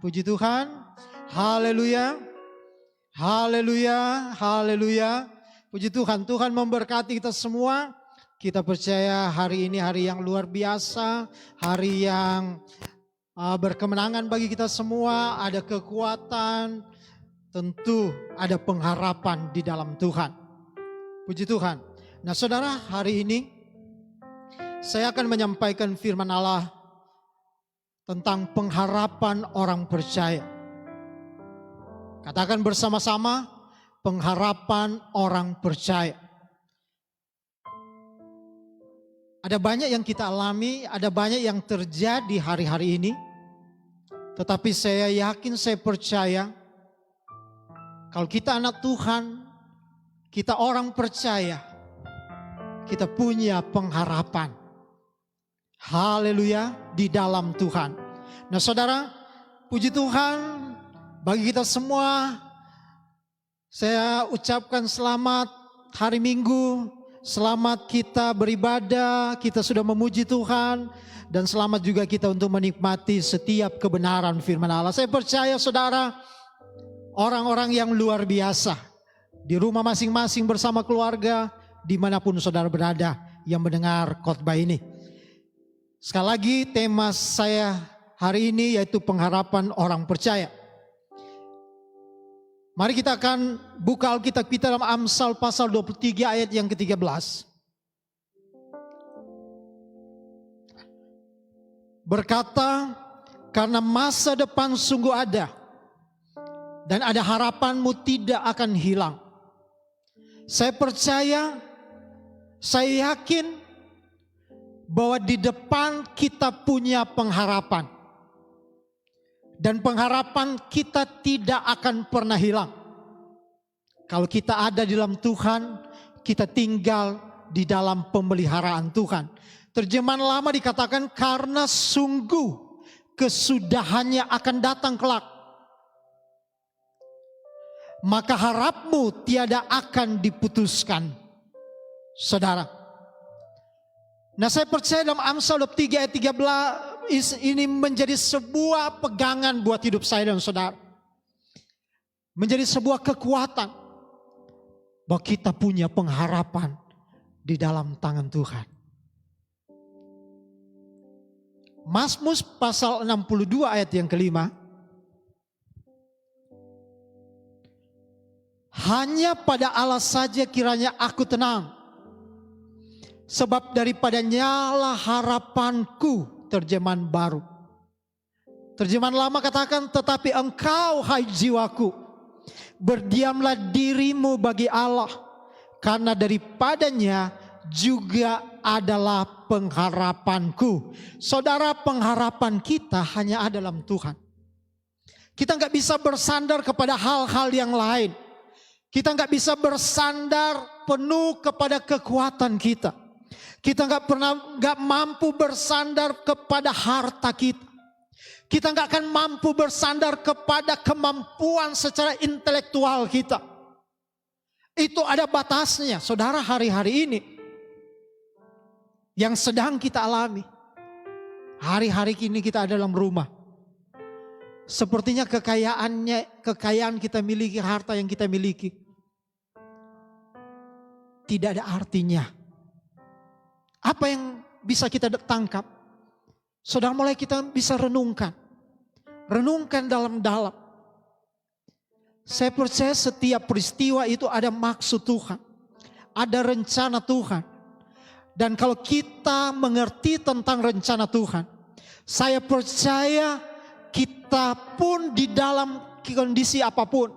Puji Tuhan. Haleluya. Haleluya. Haleluya. Puji Tuhan. Tuhan memberkati kita semua. Kita percaya hari ini hari yang luar biasa. Hari yang berkemenangan bagi kita semua. Ada kekuatan. Tentu ada pengharapan di dalam Tuhan. Puji Tuhan. Nah saudara, hari ini saya akan menyampaikan firman Allah tentang pengharapan orang percaya. Katakan bersama-sama, pengharapan orang percaya. Ada banyak yang kita alami, ada banyak yang terjadi hari-hari ini. Tetapi saya yakin, saya percaya, kalau kita anak Tuhan, kita orang percaya, kita punya pengharapan. Haleluya, di dalam Tuhan. Nah saudara, puji Tuhan bagi kita semua. Saya ucapkan selamat hari Minggu. Selamat kita beribadah, kita sudah memuji Tuhan. Dan selamat juga kita untuk menikmati setiap kebenaran firman Allah. Saya percaya saudara, orang-orang yang luar biasa. Di rumah masing-masing bersama keluarga, dimanapun saudara berada yang mendengar khotbah ini. Sekali lagi tema saya hari ini yaitu pengharapan orang percaya. Mari kita akan buka Alkitab kita dalam Amsal pasal 23 ayat yang ke-13. Berkata, karena masa depan sungguh ada dan ada harapanmu tidak akan hilang. Saya percaya, saya yakin bahwa di depan kita punya pengharapan. Dan pengharapan kita tidak akan pernah hilang. Kalau kita ada di dalam Tuhan, kita tinggal di dalam pemeliharaan Tuhan. Terjemahan lama dikatakan karena sungguh kesudahannya akan datang kelak. Maka harapmu tiada akan diputuskan. Saudara. Nah saya percaya dalam Amsal 23 ayat 13 ini menjadi sebuah pegangan buat hidup saya dan saudara. Menjadi sebuah kekuatan bahwa kita punya pengharapan di dalam tangan Tuhan. Mazmur pasal 62 ayat yang kelima. Hanya pada Allah saja kiranya aku tenang. Sebab daripadanya lah harapanku. Terjemahan baru. Terjemahan lama katakan, tetapi engkau hai jiwaku, berdiamlah dirimu bagi Allah, karena daripadanya juga adalah pengharapanku. Saudara, pengharapan kita hanya ada dalam Tuhan. Kita nggak bisa bersandar kepada hal-hal yang lain. Kita nggak bisa bersandar penuh kepada kekuatan kita. Kita nggak mampu bersandar kepada harta kita. Kita nggak akan mampu bersandar kepada kemampuan secara intelektual kita. Itu ada batasnya, saudara. Hari-hari ini yang sedang kita alami, hari-hari ini kita ada dalam rumah. Sepertinya kekayaan kita miliki, harta yang kita miliki, tidak ada artinya. Apa yang bisa kita tangkap? Saudara, mulai kita bisa renungkan. Renungkan dalam-dalam. Saya percaya setiap peristiwa itu ada maksud Tuhan. Ada rencana Tuhan. Dan kalau kita mengerti tentang rencana Tuhan, saya percaya kita pun di dalam kondisi apapun.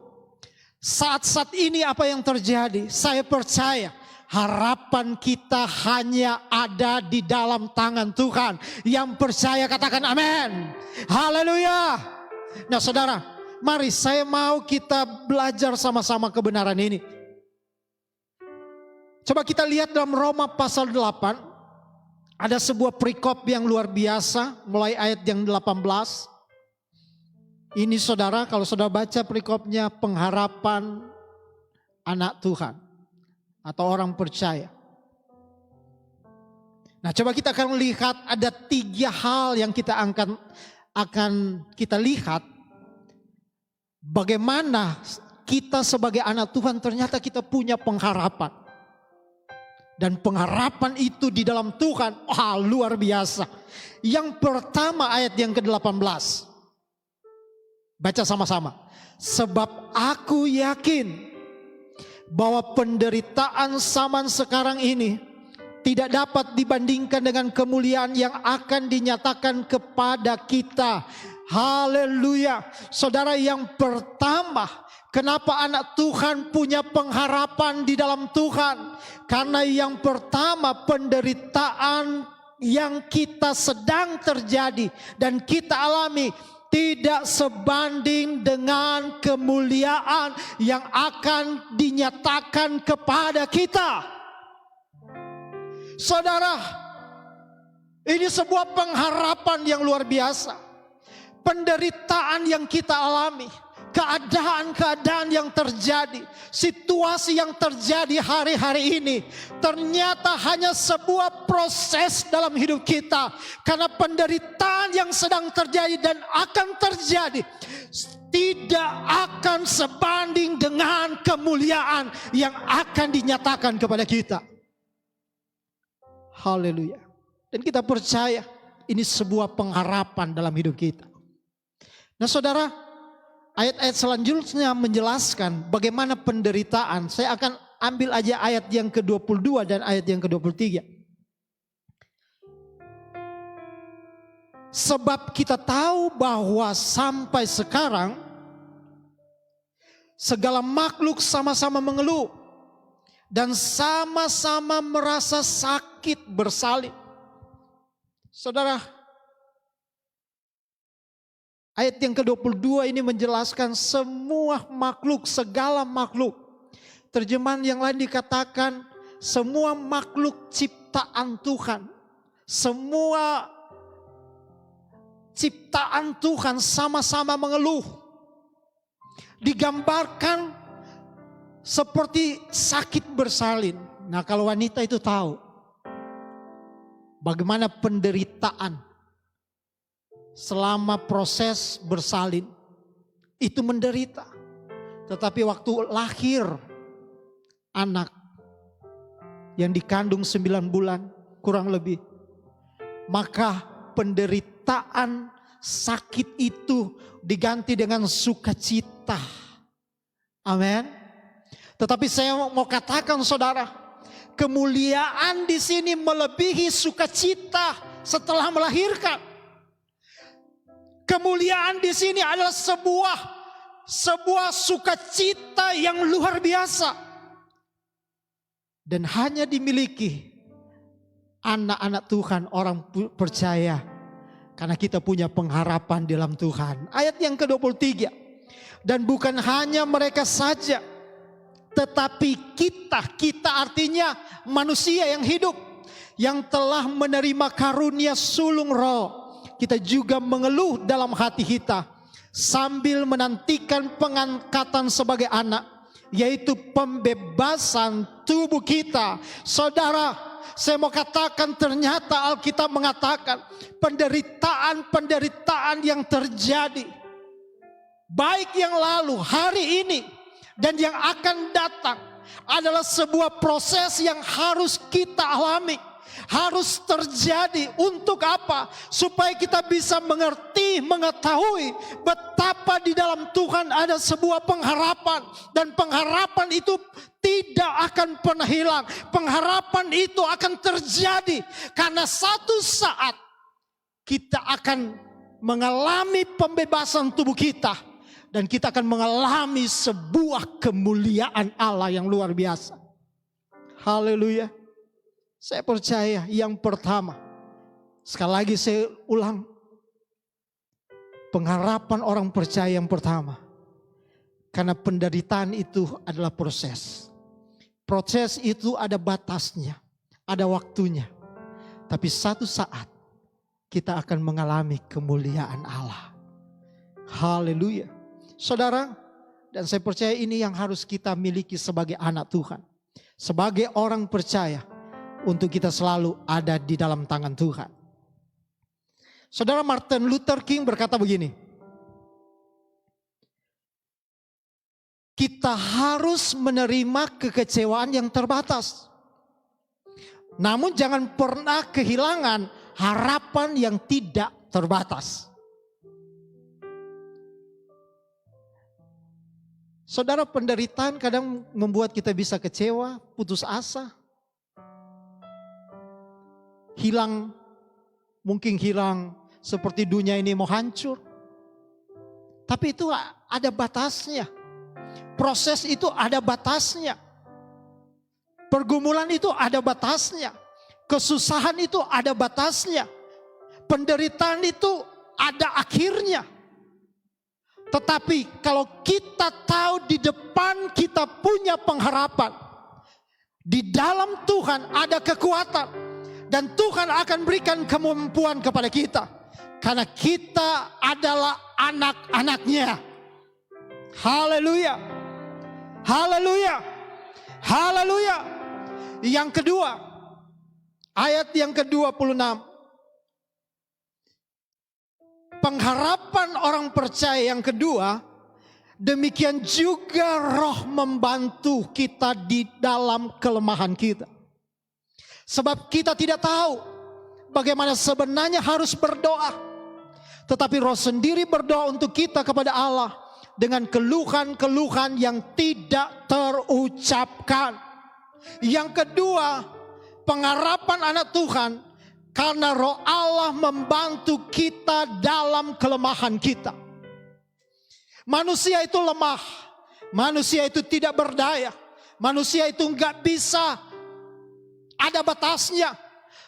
Saat-saat ini apa yang terjadi? Saya percaya harapan kita hanya ada di dalam tangan Tuhan. Yang percaya katakan amin. Haleluya. Nah saudara, mari saya mau kita belajar sama-sama kebenaran ini. Coba kita lihat dalam Roma pasal 8. Ada sebuah perikop yang luar biasa. Mulai ayat yang 18. Ini saudara, kalau saudara baca perikopnya, pengharapan anak Tuhan. Atau orang percaya. Nah coba kita akan lihat ada 3 hal yang kita akan kita lihat bagaimana kita sebagai anak Tuhan ternyata kita punya pengharapan. Dan pengharapan itu di dalam Tuhan, luar biasa. Yang pertama ayat yang ke-18. Baca sama-sama. Sebab aku yakin bahwa penderitaan zaman sekarang ini tidak dapat dibandingkan dengan kemuliaan yang akan dinyatakan kepada kita. Haleluya. Saudara, yang pertama, kenapa anak Tuhan punya pengharapan di dalam Tuhan? Karena yang pertama, penderitaan yang kita sedang terjadi dan kita alami tidak sebanding dengan kemuliaan yang akan dinyatakan kepada kita. Saudara, ini sebuah pengharapan yang luar biasa. Penderitaan yang kita alami, keadaan-keadaan yang terjadi, situasi yang terjadi hari-hari ini ternyata hanya sebuah proses dalam hidup kita. Karena penderitaan yang sedang terjadi dan akan terjadi tidak akan sebanding dengan kemuliaan yang akan dinyatakan kepada kita. Haleluya. Dan kita percaya ini sebuah pengharapan dalam hidup kita. Nah saudara, ayat-ayat selanjutnya menjelaskan bagaimana penderitaan. Saya akan ambil aja ayat yang ke-22 dan ayat yang ke-23. Sebab kita tahu bahwa sampai sekarang segala makhluk sama-sama mengeluh dan sama-sama merasa sakit bersalin. Saudara, ayat yang ke-22 ini menjelaskan semua makhluk, segala makhluk. Terjemahan yang lain dikatakan semua makhluk ciptaan Tuhan. Semua ciptaan Tuhan sama-sama mengeluh. Digambarkan seperti sakit bersalin. Nah, kalau wanita itu tahu bagaimana penderitaan selama proses bersalin, itu menderita. Tetapi waktu lahir anak yang dikandung 9 bulan kurang lebih, maka penderitaan sakit itu diganti dengan sukacita. Amin. Tetapi saya mau katakan saudara, kemuliaan di sini melebihi sukacita setelah melahirkan. Kemuliaan di sini adalah sebuah sukacita yang luar biasa. Dan hanya dimiliki anak-anak Tuhan, orang percaya. Karena kita punya pengharapan dalam Tuhan. Ayat yang ke-23. Dan bukan hanya mereka saja, tetapi kita artinya manusia yang hidup, yang telah menerima karunia sulung roh. Kita juga mengeluh dalam hati kita sambil menantikan pengangkatan sebagai anak, yaitu pembebasan tubuh kita. Saudara, saya mau katakan ternyata Alkitab mengatakan penderitaan yang terjadi, baik yang lalu, hari ini, dan yang akan datang adalah sebuah proses yang harus kita alami. Harus terjadi untuk apa? Supaya kita bisa mengerti, mengetahui betapa di dalam Tuhan ada sebuah pengharapan. Dan pengharapan itu tidak akan pernah hilang. Pengharapan itu akan terjadi. Karena satu saat kita akan mengalami pembebasan tubuh kita. Dan kita akan mengalami sebuah kemuliaan Allah yang luar biasa. Haleluya. Saya percaya yang pertama, sekali lagi saya ulang, pengharapan orang percaya yang pertama, karena penderitaan itu adalah proses. Proses itu ada batasnya, ada waktunya. Tapi satu saat kita akan mengalami kemuliaan Allah. Haleluya. Saudara, dan saya percaya ini yang harus kita miliki sebagai anak Tuhan. Sebagai orang percaya. Untuk kita selalu ada di dalam tangan Tuhan. Saudara, Martin Luther King berkata begini. kita harus menerima kekecewaan yang terbatas. Namun jangan pernah kehilangan harapan yang tidak terbatas. Saudara, penderitaan kadang membuat kita bisa kecewa, putus asa. Mungkin hilang seperti dunia ini mau hancur. Tapi itu ada batasnya. Proses itu ada batasnya. Pergumulan itu ada batasnya. Kesusahan itu ada batasnya. Penderitaan itu ada akhirnya. Tetapi kalau kita tahu di depan kita punya pengharapan, di dalam Tuhan ada kekuatan, dan Tuhan akan berikan kemampuan kepada kita, karena kita adalah anak-anaknya. Haleluya, haleluya, haleluya. Yang kedua, ayat yang ke-26. Pengharapan orang percaya yang kedua, demikian juga Roh membantu kita di dalam kelemahan kita. Sebab kita tidak tahu bagaimana sebenarnya harus berdoa. Tetapi Roh sendiri berdoa untuk kita kepada Allah dengan keluhan-keluhan yang tidak terucapkan. Yang kedua, pengharapan anak Tuhan, karena Roh Allah membantu kita dalam kelemahan kita. Manusia itu lemah. Manusia itu tidak berdaya. Manusia itu enggak bisa, ada batasnya.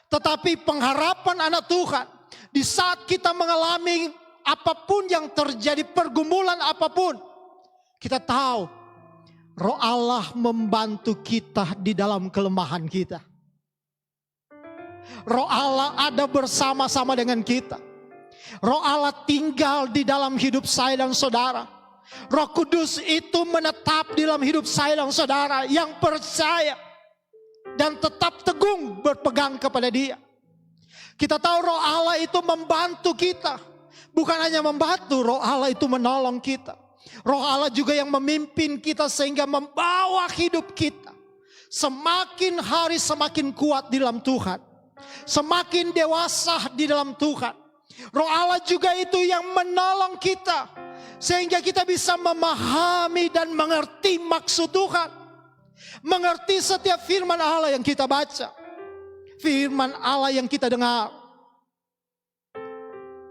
Tetapi pengharapan anak Tuhan, di saat kita mengalami apapun yang terjadi, pergumulan apapun, kita tahu Roh Allah membantu kita di dalam kelemahan kita. Roh Allah ada bersama-sama dengan kita. Roh Allah tinggal di dalam hidup saya dan saudara. Roh Kudus itu menetap di dalam hidup saya dan saudara yang percaya dan tetap teguh berpegang kepada Dia. Kita tahu Roh Allah itu membantu kita. Bukan hanya membantu, Roh Allah itu menolong kita. Roh Allah juga yang memimpin kita sehingga membawa hidup kita semakin hari semakin kuat di dalam Tuhan. Semakin dewasa di dalam Tuhan. Roh Allah juga itu yang menolong kita sehingga kita bisa memahami dan mengerti maksud Tuhan. Mengerti setiap firman Allah yang kita baca, firman Allah yang kita dengar.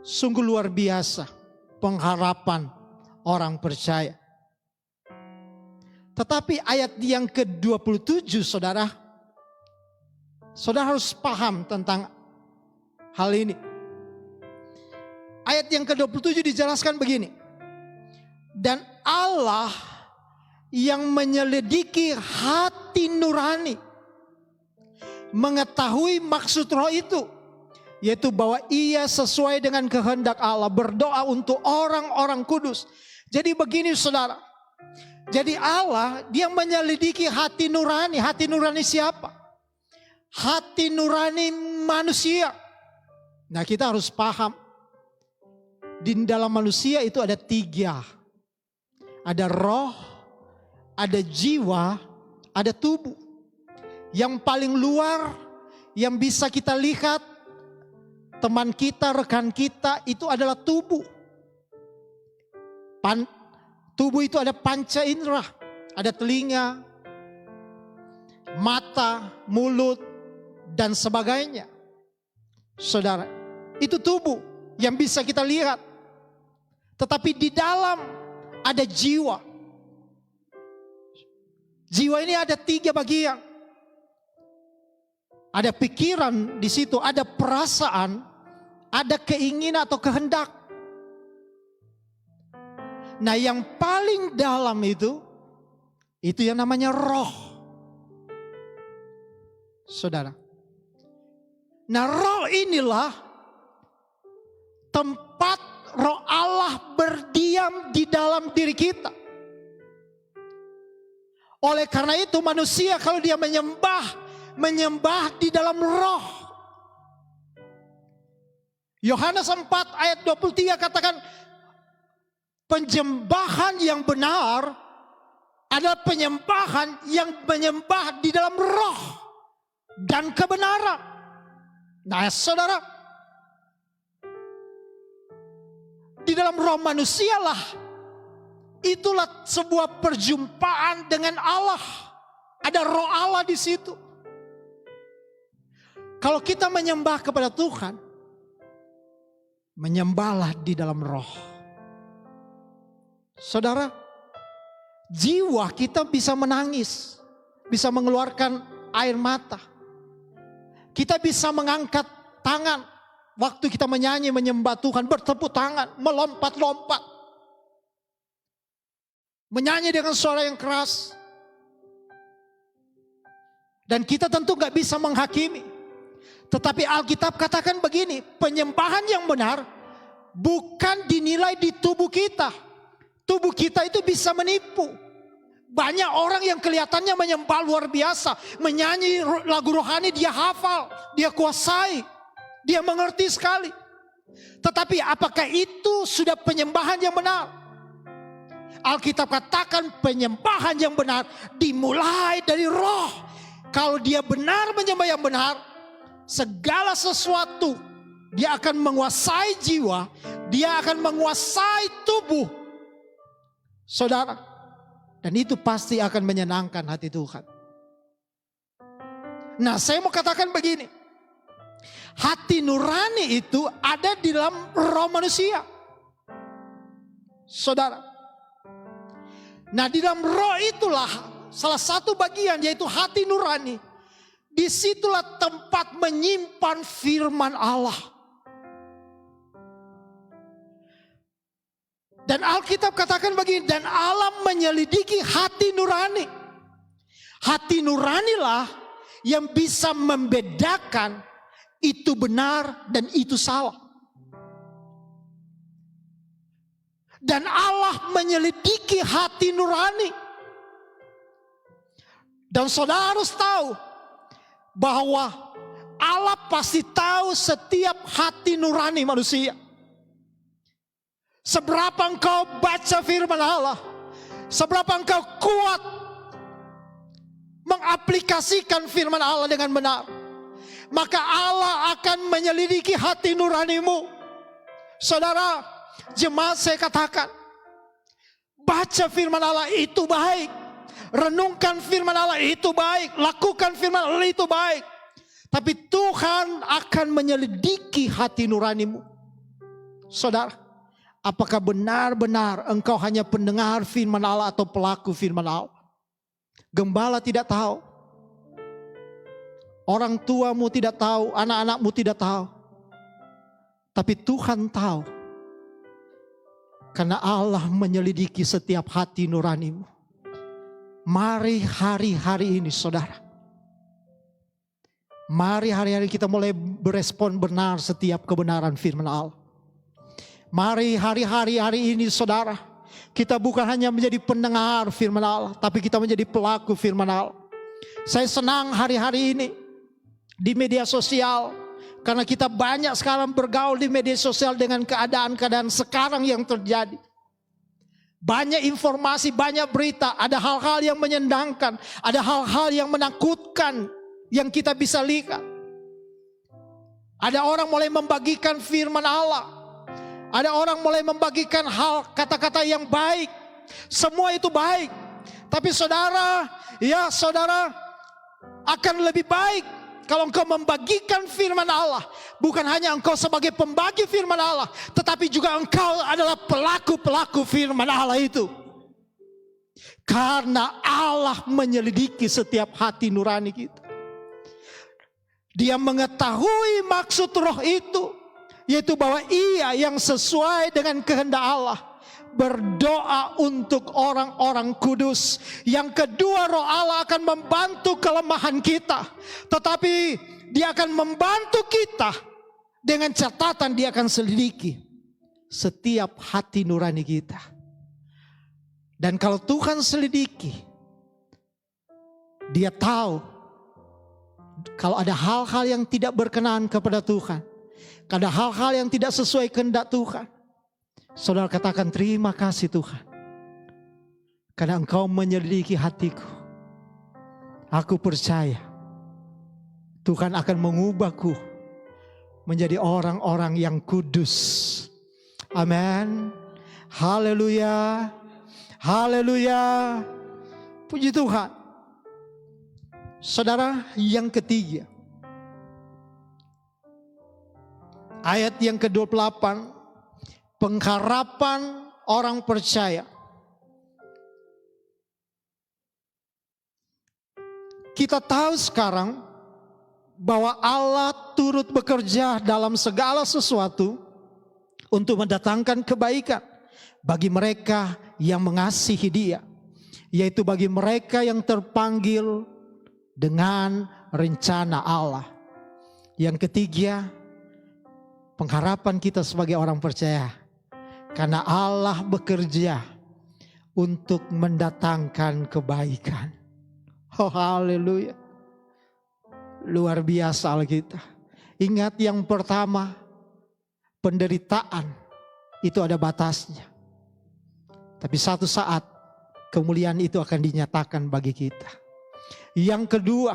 Sungguh luar biasa pengharapan orang percaya. Tetapi ayat yang ke-27 saudara harus paham tentang hal ini. Ayat yang ke-27 dijelaskan begini. Dan Allah yang menyelidiki hati nurani, mengetahui maksud Roh itu, yaitu bahwa ia sesuai dengan kehendak Allah, berdoa untuk orang-orang kudus. Jadi begini saudara. Jadi Allah dia menyelidiki hati nurani. Hati nurani siapa? Hati nurani manusia. Nah, kita harus paham. Di dalam manusia itu ada 3. Ada roh, ada jiwa, ada tubuh. Yang paling luar yang bisa kita lihat, teman kita, rekan kita, itu adalah tubuh. Tubuh itu ada panca indera. Ada telinga, mata, mulut, dan sebagainya. Saudara, itu tubuh yang bisa kita lihat. Tetapi di dalam ada jiwa. Jiwa ini ada 3 bagian. Ada pikiran di situ, ada perasaan, ada keinginan atau kehendak. Nah, yang paling dalam itu yang namanya roh. Saudara. Nah, roh inilah tempat Roh Allah berdiam di dalam diri kita. Oleh karena itu manusia kalau dia menyembah di dalam roh. Yohanes 4 ayat 23 katakan, penjembahan yang benar adalah penyembahan yang menyembah di dalam roh dan kebenaran. Nah saudara, di dalam roh manusialah, itulah sebuah perjumpaan dengan Allah. Ada roh Allah di situ. Kalau kita menyembah kepada Tuhan, menyembahlah di dalam roh. Saudara, jiwa kita bisa menangis, bisa mengeluarkan air mata. Kita bisa mengangkat tangan waktu kita menyanyi menyembah Tuhan, bertepuk tangan, melompat-lompat. Menyanyi dengan suara yang keras. Dan kita tentu gak bisa menghakimi. Tetapi Alkitab katakan begini, penyembahan yang benar bukan dinilai di tubuh kita. Tubuh kita itu bisa menipu. Banyak orang yang kelihatannya menyembah luar biasa. Menyanyi lagu rohani dia hafal, dia kuasai, dia mengerti sekali. Tetapi apakah itu sudah penyembahan yang benar? Alkitab katakan penyembahan yang benar dimulai dari roh. Kalau dia benar menyembah yang benar, segala sesuatu dia akan menguasai jiwa, dia akan menguasai tubuh saudara, dan itu pasti akan menyenangkan hati Tuhan. Nah, saya mau katakan begini, hati nurani itu ada di dalam roh manusia, saudara. Nah, di dalam roh itulah salah satu bagian, yaitu hati nurani. Disitulah tempat menyimpan firman Allah. Dan Alkitab katakan begini, dan Allah menyelidiki hati nurani. Hati nuranilah yang bisa membedakan itu benar dan itu salah. Dan Allah menyelidiki hati nurani. Dan saudara harus tahu bahwa Allah pasti tahu setiap hati nurani manusia. Seberapa engkau baca firman Allah, seberapa engkau kuat mengaplikasikan firman Allah dengan benar, maka Allah akan menyelidiki hati nuranimu. Saudara, jemaat saya katakan, baca firman Allah itu baik. Renungkan firman Allah itu baik. Lakukan firman Allah itu baik. Tapi Tuhan akan menyelidiki hati nuranimu. Saudara, apakah benar-benar engkau hanya pendengar firman Allah atau pelaku firman Allah? Gembala tidak tahu. Orang tuamu tidak tahu. Anak-anakmu tidak tahu. Tapi Tuhan tahu. Karena Allah menyelidiki setiap hati nuranimu. Mari hari-hari ini saudara, mari hari-hari kita mulai berespon benar setiap kebenaran firman Allah. Mari hari-hari ini saudara, kita bukan hanya menjadi pendengar firman Allah, tapi kita menjadi pelaku firman Allah. Saya senang hari-hari ini di media sosial, karena kita banyak sekarang bergaul di media sosial dengan keadaan-keadaan sekarang yang terjadi. Banyak informasi, banyak berita, ada hal-hal yang menyenangkan, ada hal-hal yang menakutkan yang kita bisa lihat. Ada orang mulai membagikan firman Allah. Ada orang mulai membagikan hal kata-kata yang baik. Semua itu baik. Tapi saudara, ya saudara, akan lebih baik kalau engkau membagikan firman Allah. Bukan hanya engkau sebagai pembagi firman Allah, tetapi juga engkau adalah pelaku-pelaku firman Allah itu. Karena Allah menyelidiki setiap hati nurani kita. Dia mengetahui maksud roh itu, yaitu bahwa ia yang sesuai dengan kehendak Allah berdoa untuk orang-orang kudus. Yang kedua, roh Allah akan membantu kelemahan kita, tetapi dia akan membantu kita dengan catatan dia akan selidiki setiap hati nurani kita. Dan kalau Tuhan selidiki, dia tahu kalau ada hal-hal yang tidak berkenan kepada Tuhan, ada hal-hal yang tidak sesuai kehendak Tuhan, saudara katakan terima kasih Tuhan. Karena Engkau menyelidiki hatiku. Aku percaya Tuhan akan mengubahku menjadi orang-orang yang kudus. Amin. Haleluya. Haleluya. Puji Tuhan. Saudara, yang ketiga. Ayat yang ke-28. Pengharapan orang percaya. Kita tahu sekarang bahwa Allah turut bekerja dalam segala sesuatu untuk mendatangkan kebaikan bagi mereka yang mengasihi Dia, yaitu bagi mereka yang terpanggil dengan rencana Allah. Yang ketiga, pengharapan kita sebagai orang percaya, karena Allah bekerja untuk mendatangkan kebaikan. Oh, haleluya. Luar biasa Alkitab. Ingat yang pertama, penderitaan itu ada batasnya. Tapi satu saat kemuliaan itu akan dinyatakan bagi kita. Yang kedua,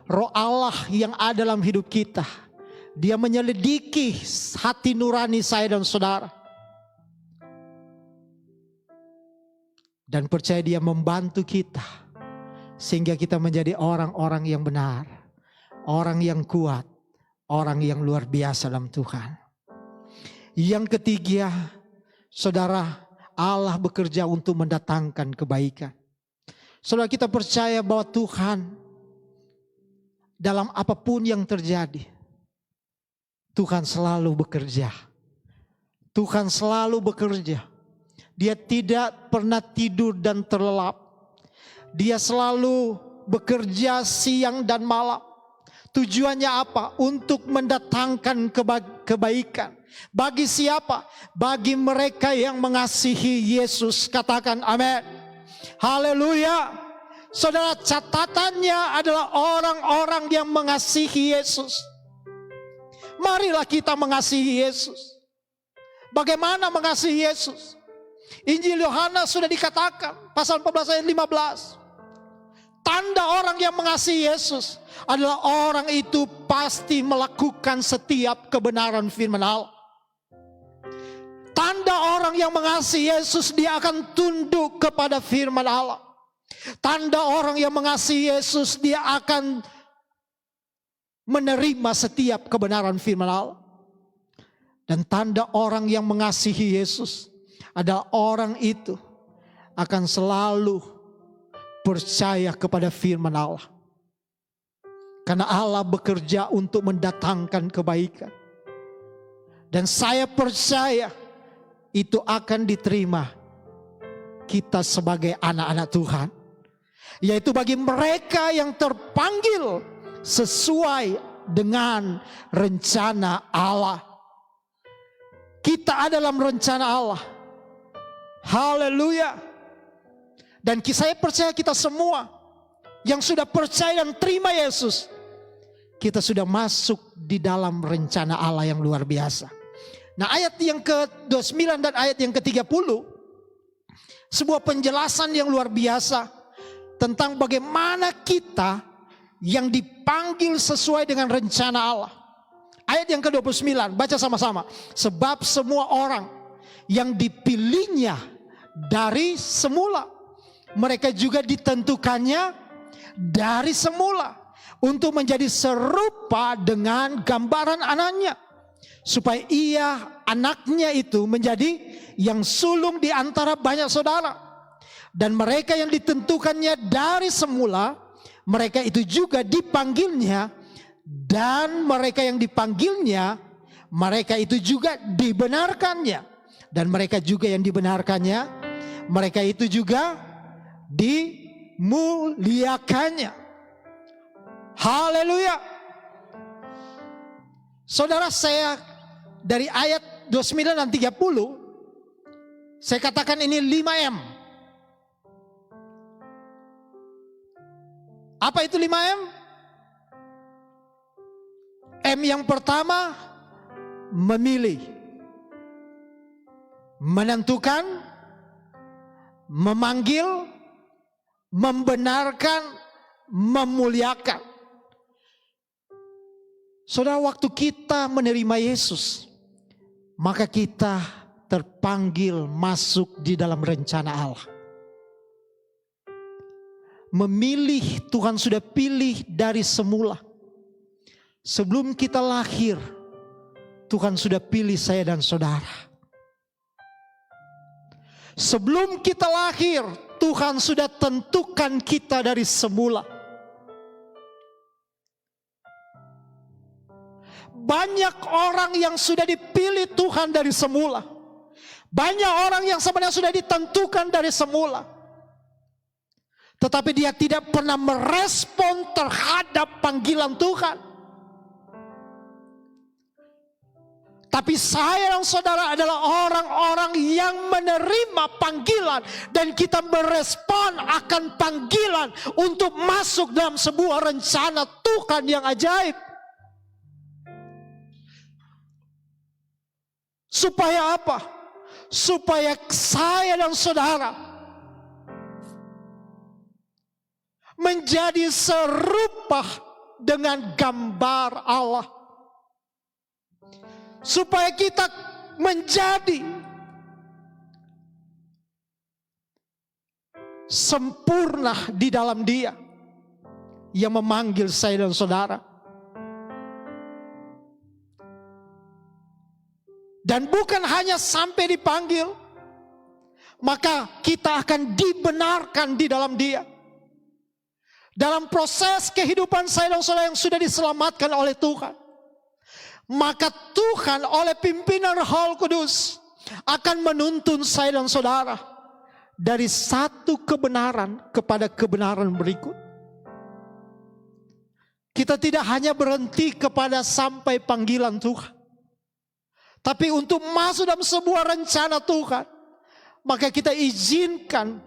Roh Allah yang ada dalam hidup kita, Dia menyelidiki hati nurani saya dan saudara. Dan percaya Dia membantu kita sehingga kita menjadi orang-orang yang benar, orang yang kuat, orang yang luar biasa dalam Tuhan. Yang ketiga, saudara, Allah bekerja untuk mendatangkan kebaikan. Saudara, kita percaya bahwa Tuhan dalam apapun yang terjadi, Tuhan selalu bekerja. Tuhan selalu bekerja. Dia tidak pernah tidur dan terlelap. Dia selalu bekerja siang dan malam. Tujuannya apa? Untuk mendatangkan kebaikan. Bagi siapa? Bagi mereka yang mengasihi Yesus. Katakan amin. Haleluya. Saudara, catatannya adalah orang-orang yang mengasihi Yesus. Marilah kita mengasihi Yesus. Bagaimana mengasihi Yesus? Injil Yohanes sudah dikatakan, pasal 14 ayat 15. Tanda orang yang mengasihi Yesus adalah orang itu pasti melakukan setiap kebenaran firman Allah. Tanda orang yang mengasihi Yesus, dia akan tunduk kepada firman Allah. Tanda orang yang mengasihi Yesus, dia akan menerima setiap kebenaran firman Allah. Dan tanda orang yang mengasihi Yesus adalah orang itu akan selalu percaya kepada firman Allah. Karena Allah bekerja untuk mendatangkan kebaikan. Dan saya percaya itu akan diterima kita sebagai anak-anak Tuhan. Yaitu bagi mereka yang terpanggil sesuai dengan rencana Allah. Kita ada dalam rencana Allah. Haleluya. Dan saya percaya kita semua yang sudah percaya dan terima Yesus, kita sudah masuk di dalam rencana Allah yang luar biasa. Nah, ayat yang ke-29 dan ayat yang ke-30, sebuah penjelasan yang luar biasa tentang bagaimana kita yang dipanggil sesuai dengan rencana Allah. Ayat yang ke-29, baca sama-sama. Sebab semua orang yang dipilihnya dari semula, mereka juga ditentukannya dari semula untuk menjadi serupa dengan gambaran anaknya, supaya ia, anaknya itu, menjadi yang sulung di antara banyak saudara. Dan mereka yang ditentukannya dari semula, mereka itu juga dipanggilnya. Dan mereka yang dipanggilnya, mereka itu juga dibenarkannya. Dan mereka juga yang dibenarkannya, mereka itu juga dimuliakannya. Haleluya. Saudara, saya dari ayat 29 dan 30, saya katakan ini 5M. Apa itu 5M? M yang pertama, memilih, menentukan, memanggil, membenarkan, memuliakan. Saudara, waktu kita menerima Yesus, maka kita terpanggil masuk di dalam rencana Allah. Memilih, Tuhan sudah pilih dari semula. Sebelum kita lahir, Tuhan sudah pilih saya dan saudara. Sebelum kita lahir, Tuhan sudah tentukan kita dari semula. Banyak orang yang sudah dipilih Tuhan dari semula. Banyak orang yang sebenarnya sudah ditentukan dari semula. Tetapi dia tidak pernah merespon terhadap panggilan Tuhan. Tapi saya dan saudara adalah orang-orang yang menerima panggilan. Dan kita merespon akan panggilan untuk masuk dalam sebuah rencana Tuhan yang ajaib. Supaya apa? Supaya saya dan saudara menjadi serupa dengan gambar Allah. Supaya kita menjadi sempurna di dalam Dia yang memanggil saya dan saudara. Dan bukan hanya sampai dipanggil, maka kita akan dibenarkan di dalam Dia. Dalam proses kehidupan saya dan saudara yang sudah diselamatkan oleh Tuhan, maka Tuhan oleh pimpinan Roh Kudus akan menuntun saya dan saudara dari satu kebenaran kepada kebenaran berikut. Kita tidak hanya berhenti kepada sampai panggilan Tuhan, tapi untuk masuk dalam sebuah rencana Tuhan, maka kita izinkan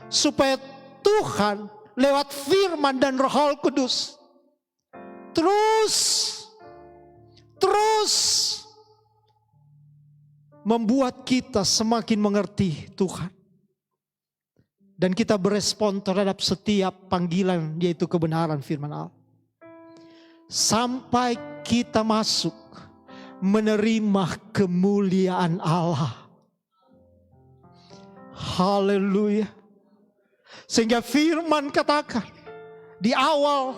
supaya Tuhan lewat firman dan Roh Kudus terus membuat kita semakin mengerti Tuhan. Dan kita berespon terhadap setiap panggilan, yaitu kebenaran firman Allah. Sampai kita masuk menerima kemuliaan Allah. Haleluya. Sehingga firman katakan di awal,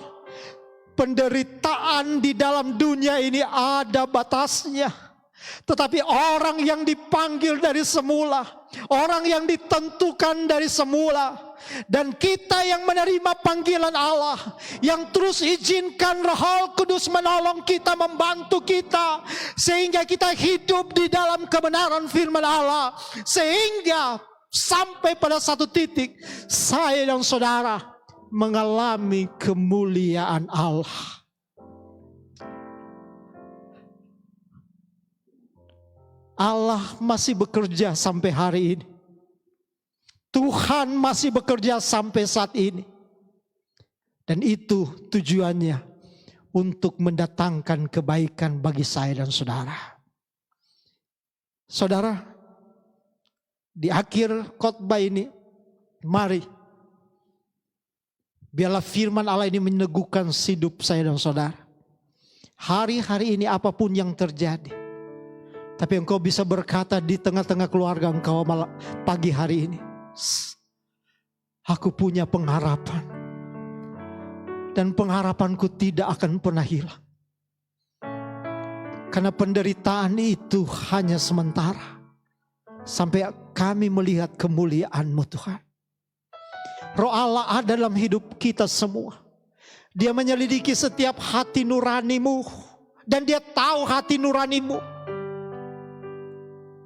penderitaan di dalam dunia ini ada batasnya. Tetapi orang yang dipanggil dari semula, orang yang ditentukan dari semula, dan kita yang menerima panggilan Allah, yang terus izinkan Roh Kudus menolong kita, membantu kita, sehingga kita hidup di dalam kebenaran firman Allah. Sehingga sampai pada satu titik, saya dan saudara mengalami kemuliaan Allah. Allah masih bekerja sampai hari ini. Tuhan masih bekerja sampai saat ini. Dan itu tujuannya untuk mendatangkan kebaikan bagi saya dan saudara. Saudara, di akhir khotbah ini, mari biarlah firman Allah ini meneguhkan hidup saya dan saudara. Hari-hari ini apapun yang terjadi, tapi engkau bisa berkata di tengah-tengah keluarga engkau pagi hari ini, aku punya pengharapan. Dan pengharapanku tidak akan pernah hilang. Karena penderitaan itu hanya sementara. Sampai kami melihat kemuliaan-Mu Tuhan. Roh Allah ada dalam hidup kita semua. Dia menyelidiki setiap hati nurani-Mu. Dan Dia tahu hati nurani-Mu.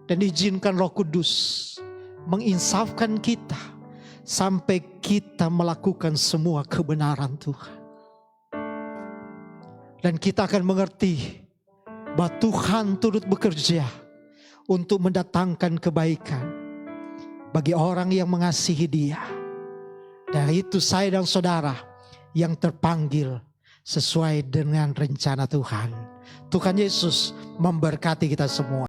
Dan izinkan Roh Kudus menginsafkan kita sampai kita melakukan semua kebenaran Tuhan. Dan kita akan mengerti bahwa Tuhan turut bekerja untuk mendatangkan kebaikan bagi orang yang mengasihi Dia. Dan itu saya dan saudara yang terpanggil sesuai dengan rencana Tuhan. Tuhan Yesus memberkati kita semua.